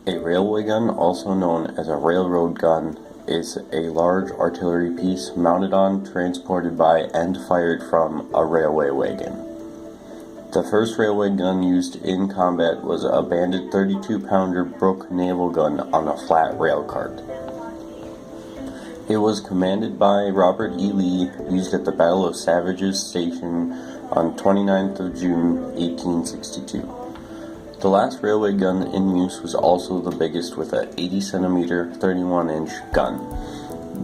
A railway gun, also known as a railroad gun, is a large artillery piece mounted on, transported by, and fired from a railway wagon. The first railway gun used in combat was a banded 32-pounder Brooke naval gun on a flat rail cart. It was commanded by Robert E. Lee, used at the Battle of Savage's Station on 29th of June, 1862. The last railway gun in use was also the biggest, with a 80cm, 31-inch gun.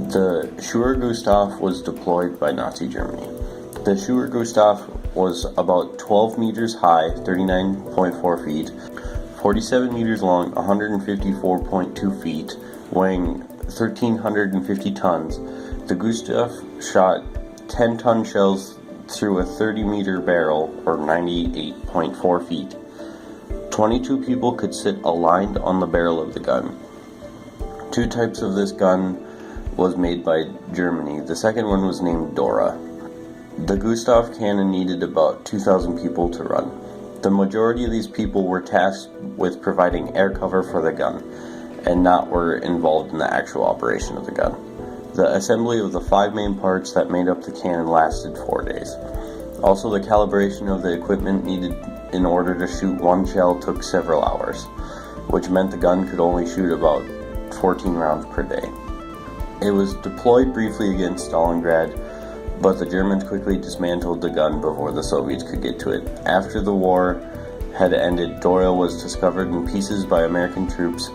The Schuer Gustav was deployed by Nazi Germany. The Schuer Gustav was about 12 meters high, 39.4 feet, 47 meters long, 154.2 feet, weighing 1,350 tons. The Gustav shot 10-ton shells through a 30-meter barrel, or 98.4 feet. 22 people could sit aligned on the barrel of the gun. Two types of this gun was made by Germany. The second one was named Dora. The Gustav cannon needed about 2,000 people to run. The majority of these people were tasked with providing air cover for the gun, and not were involved in the actual operation of the gun. The assembly of the 5 main parts that made up the cannon lasted 4 days. Also, the calibration of the equipment needed in order to shoot one shell took several hours, which meant the gun could only shoot about 14 rounds per day. It was deployed briefly against Stalingrad, but the Germans quickly dismantled the gun before the Soviets could get to it. After the war had ended, Dora was discovered in pieces by American troops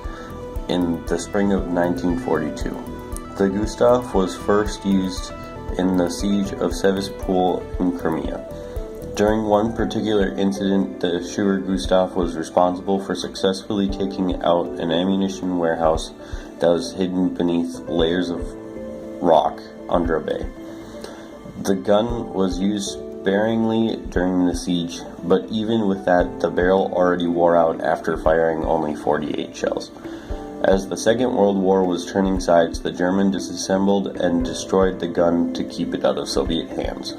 in the spring of 1942. The Gustav was first used in the siege of Sevastopol in Crimea. During one particular incident, the Schuer Gustav was responsible for successfully taking out an ammunition warehouse that was hidden beneath layers of rock under a bay. The gun was used sparingly during the siege, but even with that, the barrel already wore out after firing only 48 shells. As the Second World War was turning sides, the Germans disassembled and destroyed the gun to keep it out of Soviet hands.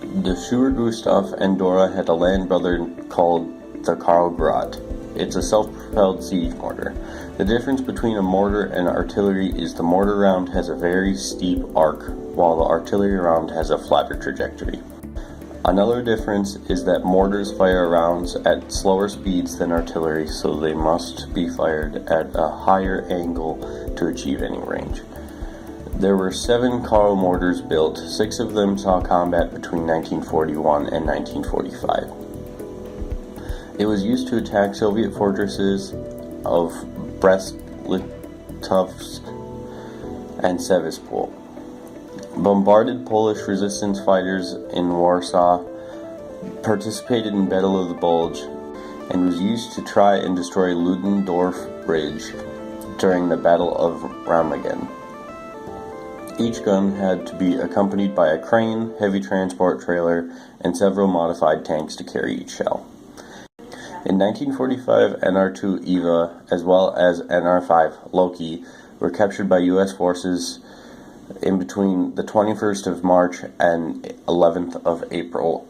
The Schuer Gustav and Dora had a land brother called the Karl Grot. It's a self-propelled siege mortar. The difference between a mortar and artillery is the mortar round has a very steep arc, while the artillery round has a flatter trajectory. Another difference is that mortars fire rounds at slower speeds than artillery, so they must be fired at a higher angle to achieve any range. There were 7 Karl mortars built. 6 of them saw combat between 1941 and 1945. It was used to attack Soviet fortresses of Brest-Litovsk and Sevastopol, bombarded Polish resistance fighters in Warsaw, participated in Battle of the Bulge, and was used to try and destroy Ludendorff Bridge during the Battle of Remagen. Each gun had to be accompanied by a crane, heavy transport trailer, and several modified tanks to carry each shell. In 1945, NR-2 Eva, as well as NR-5 Loki, were captured by U.S. forces in between the 21st of March and 11th of April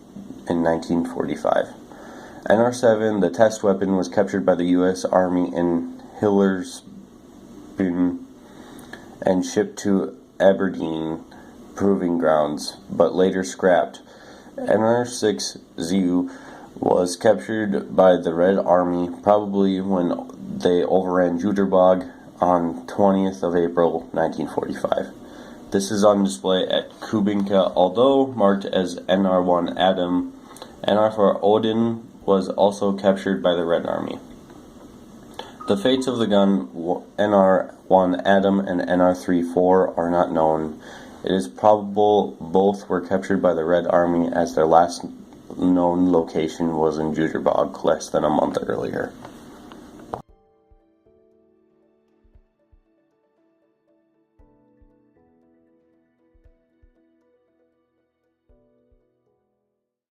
in 1945. NR-7, the test weapon, was captured by the U.S. Army in Hillersbyn and shipped to Aberdeen proving grounds, but later scrapped. NR-6 ZU was captured by the Red Army, probably when they overran Jüterbog on 20th of April 1945. This is on display at Kubinka, although marked as NR-1 Adam. NR-4 Odin was also captured by the Red Army. The fates of the gun NR-1 Adam and NR-3-4 are not known. It is probable both were captured by the Red Army, as their last known location was in Jüterbog less than a month earlier.